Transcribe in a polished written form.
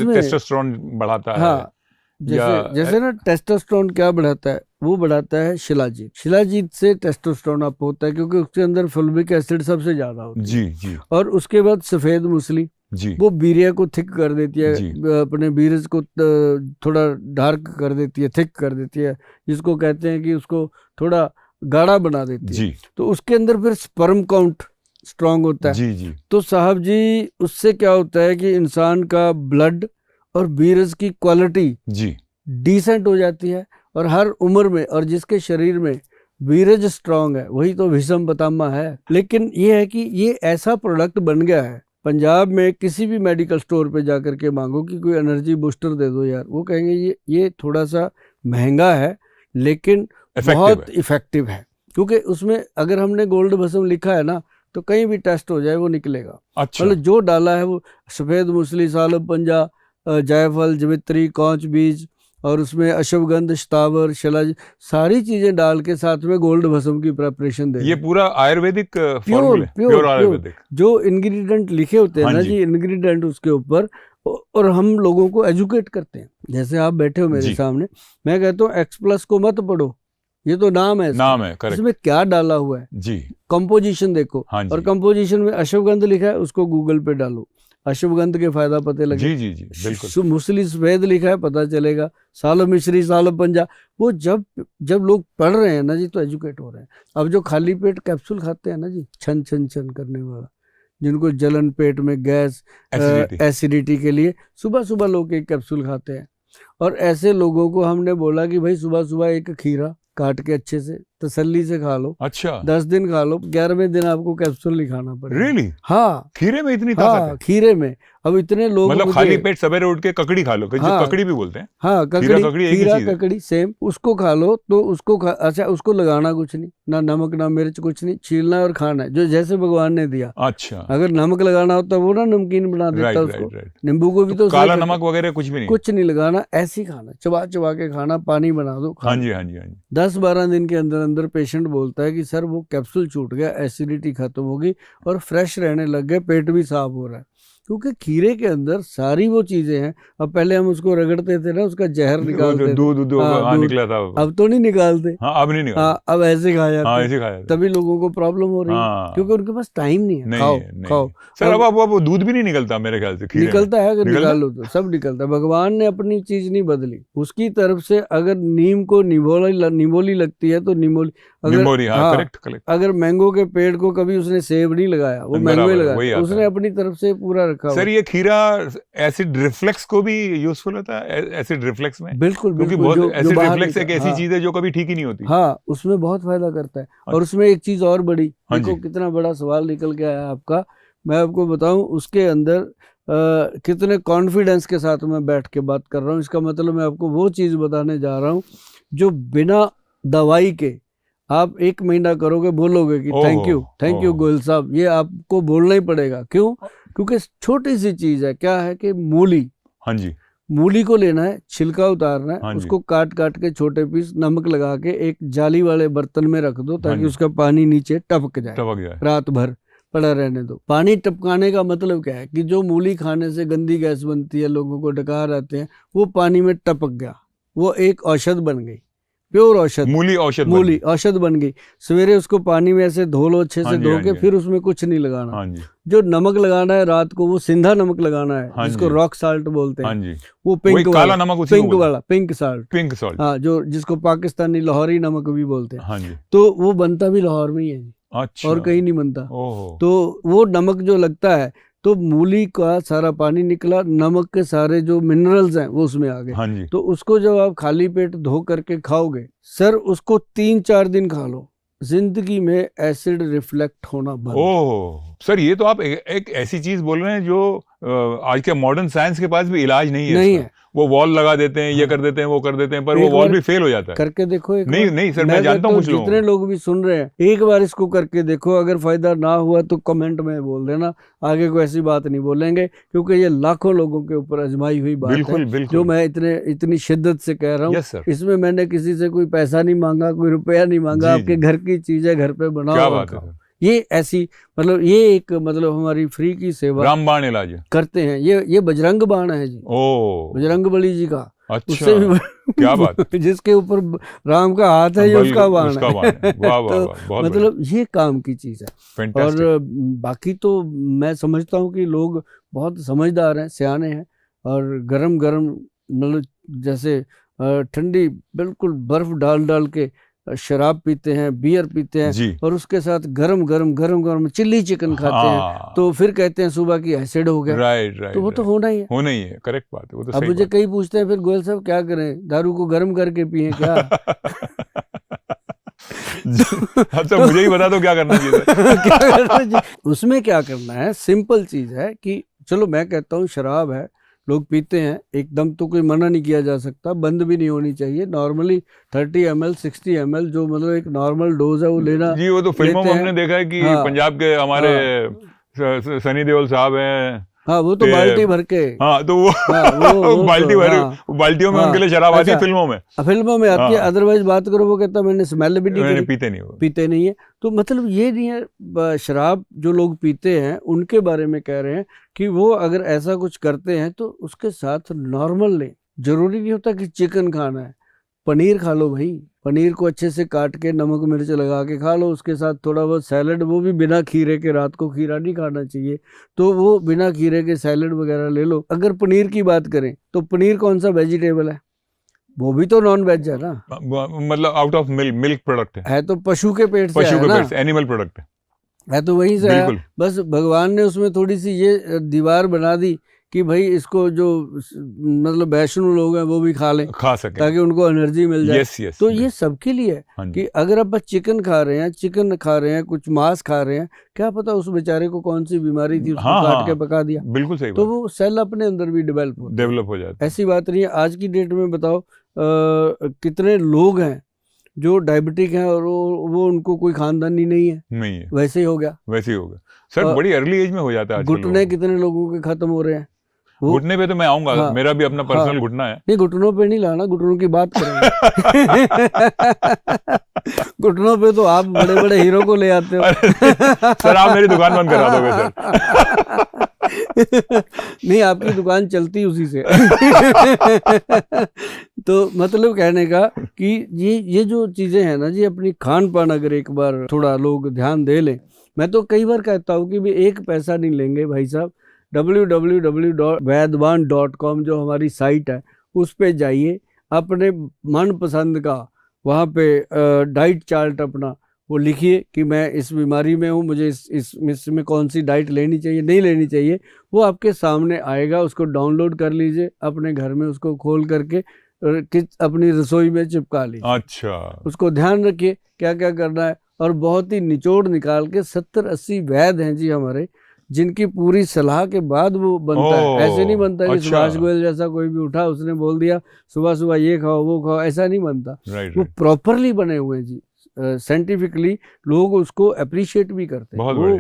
इसमें टेस्टोस्टेरोन बढ़ाता है। हाँ, जैसे ना टेस्टोस्टेरोन क्या बढ़ाता है, वो बढ़ाता है शिलाजीत। शिलाजीत से टेस्टोस्टेरोन अप होता है क्योंकि उसके अंदर फुल्विक एसिड सबसे ज्यादा होती है। जी जी। और उसके बाद सफेद मूसली जी वो वीर्य को थिक कर देती है, जी। अपने वीर्य को थोड़ा डार्क कर देती है, थिक कर देती है, जिसको कहते हैं कि उसको थोड़ा गाढ़ा बना देती है। जी तो उसके अंदर फिर स्पर्म काउंट स्ट्रांग होता है। जी जी। तो साहब जी उससे क्या होता है कि इंसान का ब्लड और वीर्य की क्वालिटी जी डिसेंट हो जाती है, और हर उम्र में, और जिसके शरीर में वीर्य स्ट्रांग है वही तो भीषम पितामह है। लेकिन ये है कि ये ऐसा प्रोडक्ट बन गया है, पंजाब में किसी भी मेडिकल स्टोर पे जाकर के मांगो कि कोई एनर्जी बूस्टर दे दो यार, वो कहेंगे ये थोड़ा सा महंगा है लेकिन बहुत इफेक्टिव है, क्योंकि उसमें अगर हमने गोल्ड भस्म लिखा है ना तो कहीं भी टेस्ट हो जाए वो निकलेगा। अच्छा। मतलब जो डाला है वो सफेद मूसली, सालब पंजा, जायफल, जवित्री, कौच बीज, और उसमें अश्वगंध, शतावर, शिलाजीत, सारी चीजें डाल के साथ में गोल्ड भस्म की प्रिपरेशन दे। ये पूरा आयुर्वेदिक प्योर आयुर्वेदिक जो इंग्रेडिएंट लिखे होते हैं हाँ ना जी, इंग्रेडिएंट उसके ऊपर, और हम लोगों को एजुकेट करते हैं। जैसे आप बैठे हो मेरे सामने, मैं कहता हूँ X+ को मत पढ़ो, ये तो नाम है करेक्ट। इसमें क्या डाला हुआ है जी, कंपोजिशन देखो। हाँ जी। और कंपोजिशन में अश्वगंध लिखा है, उसको गूगल पे डालो, अश्वगंध के फायदा पते लगे। जी जी जी बिल्कुल। मूसली सफेद लिखा है, पता चलेगा। सालो मिश्री, सालो पंजा, वो जब लोग पढ़ रहे हैं ना जी तो एजुकेट हो रहे हैं। अब जो खाली पेट कैप्सूल खाते हैं ना जी, छन छन छन करने वाला, जिनको जलन, पेट में गैस, एसिडिटी के लिए सुबह सुबह लोग एक कैप्सूल खाते हैं। और ऐसे लोगों को हमने बोला कि भाई सुबह सुबह एक खीरा काट के अच्छे से तसल्ली से खा लो। अच्छा। 10 दिन खा लो, 11वें दिन आपको कैप्सूल नहीं खाना पड़ेगा। रियली? हाँ, खीरे में इतनी ताकत है? खीरे में। अब इतने लोग मतलब खाली पेट सवेरे उठ के ककड़ी खा लो, ककड़ी भी बोलते हैं। हाँ, ककड़ी सेम, उसको खा लो तो उसको अच्छा, उसको लगाना कुछ नहीं, ना नमक ना मिर्च, कुछ नहीं, छीलना है और खाना है जो जैसे भगवान ने दिया। अच्छा। अगर नमक लगाना होता वो ना नमकीन बना देता उसको। नींबू को भी तो काला नमक वगैरह कुछ नहीं लगाना, ऐसे ही खाना, चबा चबा के खाना, पानी बना दो। हाँ जी हाँ जी हाँ जी। 10-12 दिन के अंदर अंदर पेशेंट बोलता है कि सर वो कैप्सूल छूट गया, एसिडिटी खत्म होगी और फ्रेश रहने लग गए, पेट भी साफ हो रहा है, क्योंकि खीरे के अंदर सारी वो चीजें हैं। अब पहले हम उसको रगड़ते थे ना, उसका जहर निकालते थे, दूध निकला था। अब तो नहीं निकालते। अब नहीं निकालते। अब ऐसे खाया जाते, तभी लोगों को प्रॉब्लम हो रही है, क्योंकि उनके पास टाइम नहीं है। खाओ सर। अब दूध भी नहीं निकलता मेरे ख्याल से। निकलता है, अगर निकाल लो तो सब निकलता है। भगवान ने अपनी चीज नहीं बदली, उसकी तरफ से अगर नीम को निमोली लगती है तो निमोली, अगर मैंगो के पेड़ को कभी उसने सेब नहीं लगाया, वो मैंगो ही लगाया, उसने अपनी तरफ से पूरा रखा। सर ये खीरा एसिड रिफ्लेक्स को भी यूजफुल होता है, एसिड रिफ्लेक्स में? बिल्कुल, क्योंकि बहुत एसिड रिफ्लेक्स एक ऐसी चीज है जो कभी ठीक ही नहीं होती। हाँ, उसमें बहुत फायदा करता है। और उसमें एक चीज और बड़ी, देखो कितना बड़ा सवाल निकल के आया आपका। मैं आपको बताऊं उसके अंदर कितने कॉन्फिडेंस के साथ मैं बैठ के बात कर रहा हूँ। इसका मतलब मैं आपको वो चीज बताने जा रहा हूँ जो बिना दवाई के आप 1 महीना करोगे, बोलोगे कि थैंक यू गोयल साहब, ये आपको बोलना ही पड़ेगा। क्यों? क्योंकि छोटी सी चीज है। क्या है कि मूली, हाँ जी, मूली को लेना है, छिलका उतारना है, उसको काट काट के छोटे पीस, नमक लगा के एक जाली वाले बर्तन में रख दो ताकि उसका पानी नीचे टपक जाए। रात भर पड़ा रहने दो। पानी टपकाने का मतलब क्या है कि जो मूली खाने से गंदी गैस बनती है, लोगों को डकार आते हैं, वो पानी में टपक गया, वो एक औषध बन गई, प्योर औषध, मूली औषध बन गई। सवेरे उसको पानी में ऐसे धो लो, अच्छे से धो के, फिर उसमें कुछ नहीं लगाना। जो नमक लगाना है रात को, वो सिंधा नमक लगाना है, जिसको रॉक साल्ट बोलते हैं। वो पिंक वाला पिंक साल्ट, हाँ, जो जिसको पाकिस्तानी लाहौरी नमक भी बोलते हैं। तो वो बनता भी लाहौर में ही है। अच्छा। और कहीं नहीं बनता। तो वो नमक जो लगता है, तो मूली का सारा पानी निकला, नमक के सारे जो मिनरल्स हैं वो उसमें आ गए। तो उसको जब आप खाली पेट धो करके खाओगे सर, उसको 3-4 दिन खा लो, जिंदगी में एसिड रिफ्लेक्ट होना बंद। ओह सर, ये तो आप एक ऐसी चीज बोल रहे हैं जो आज के मॉडर्न साइंस के पास भी इलाज नहीं है। वो वॉल लगा देते हैं, ये कर देते हैं, वो कर देते हैं, पर वो वॉल भी फेल हो जाता है। करके देखो एक नहीं नहीं सर, मैं जानता हूँ जितने लोग भी सुन रहे हैं, एक बार इसको करके देखो। अगर फायदा ना हुआ तो कमेंट में बोल देना, आगे कोई ऐसी बात नहीं बोलेंगे, क्योंकि ये लाखों लोगों के ऊपर आजमाई हुई बात है, जो मैं इतनी शिद्दत से कह रहा हूँ। इसमें मैंने किसी से कोई पैसा नहीं मांगा, कोई रुपया नहीं मांगा। आपके घर की चीज है, घर पे बनाओ। ये ऐसी मतलब ये एक मतलब हमारी फ्री की सेवा रामबाण इलाज करते हैं। ये बजरंग बाण है जी, बजरंग बली जी का। अच्छा, उससे भी क्या बात जिसके ऊपर राम का हाथ है, ये उसका बाण है। वाह वाह वाह, मतलब ये काम की चीज है। और बाकी तो मैं समझता हूँ कि लोग बहुत समझदार हैं, सियाने हैं, और गरम गरम मतलब जैसे ठंडी बिल्कुल बर्फ डाल डाल के शराब पीते हैं, बियर पीते हैं, और उसके साथ गरम गरम चिल्ली चिकन खाते हैं, तो फिर कहते हैं सुबह की एसिड हो गया। राइट, तो वो तो होना ही है, करेक्ट बात है, वो तो अब मुझे कई पूछते हैं फिर गोयल साहब क्या करें, दारू को गर्म करके पिए क्या? अच्छा, मुझे ही बता दो क्या करना चाहिए। क्या करना चाहिए उसमें? क्या करना है, सिंपल चीज है कि चलो मैं कहता हूँ शराब है, लोग पीते हैं, एकदम तो कोई मना नहीं किया जा सकता, बंद भी नहीं होनी चाहिए। नॉर्मली 30 ml 60 ml जो मतलब एक नॉर्मल डोज है वो लेना जी। वो तो फिल्मों में हमने देखा है कि पंजाब के हमारे सनी देओल साहब हैं, हाँ वो तो बाल्टी भर के, हाँ तो वो बाल्टी भर, बाल्टियों में उनके लिए शराब आती है फिल्मों में आती है। अदरवाइज बात करो वो कहता मैंने स्मेल भी नहीं करी, पीते नहीं है। तो मतलब ये नहीं है, शराब जो लोग पीते हैं उनके बारे में कह रहे हैं कि वो अगर ऐसा कुछ करते हैं तो उसके साथ नॉर्मल लें। जरूरी नहीं होता कि चिकन खाना है, पनीर खा लो भाई, पनीर को अच्छे से काट के नमक मिर्च लगा के खा लो, उसके साथ थोड़ा बहुत सैलड, वो भी बिना खीरे के, रात को खीरा नहीं खाना चाहिए, तो वो बिना खीरे के सैलड वगैरह ले लो। अगर पनीर की बात करें तो पनीर कौन सा वेजिटेबल है? वो भी तो नॉन वेज है ना, मतलब आउट ऑफ मिल्क प्रोडक्ट है तो पशु के पेट से है ना, एनिमल प्रोडक्ट है तो वहीं से है। बस भगवान ने उसमें थोड़ी सी ये दीवार बना दी कि भाई इसको जो मतलब वैष्णव लोग हैं वो भी खा सकें ताकि उनको एनर्जी मिल जाए। yes, तो ये सबके लिए है कि अगर आप चिकन खा रहे हैं, कुछ मांस खा रहे हैं, क्या पता उस बेचारे को कौन सी बीमारी थी, उसको काट के पका दिया, बिल्कुल सही तो वो सेल अपने अंदर भी डेवलप हो जाता है। ऐसी बात नहीं है। आज की डेट में बताओ कितने लोग हैं जो डायबिटिक हैं और वो उनको कोई खानदानी नहीं है, वैसे ही हो गया सर। बड़ी अर्ली एज में हो जाता है। घुटने कितने लोगों के खत्म हो रहे हैं। घुटने पे तो मैं आऊंगा, मेरा भी अपना पर्सनल घुटना है। नहीं, घुटनों पे नहीं लाना, घुटनों की बात करेंगे। घुटनों पे तो आप बड़े बड़े हीरो को ले आते हो। सर आप मेरी दुकान बंद करा दोगे सर। नहीं, आपकी दुकान चलती उसी से। तो मतलब कहने का कि ये जो चीजें हैं ना जी, अपनी खान पान अगर एक बार थोड़ा लोग ध्यान दे लें, मैं तो कई बार कहता हूँ कि भी एक पैसा नहीं लेंगे भाई साहब, www.vaidwan.com जो हमारी साइट है उस पे जाइए, अपने मन पसंद का वहाँ पे डाइट चार्ट अपना वो लिखिए कि मैं इस बीमारी में हूँ, मुझे इसमें कौन सी डाइट लेनी चाहिए, नहीं लेनी चाहिए, वो आपके सामने आएगा। उसको डाउनलोड कर लीजिए, अपने घर में उसको खोल करके अपनी रसोई में चिपका लीजिए। अच्छा, उसको ध्यान रखिए क्या क्या करना है, और बहुत ही निचोड़ निकाल के 70-80 वैद्य हैं जी हमारे, जिनकी पूरी सलाह के बाद वो बनता है। ऐसे नहीं बनता कि सुभाष गोयल जैसा कोई भी उठा उसने बोल दिया सुबह सुबह ये खाओ वो खाओ, ऐसा नहीं बनता। वो प्रॉपरली बने हुए हैं जी, साइंटिफिकली लोग उसको अप्रिशिएट भी करते हैं।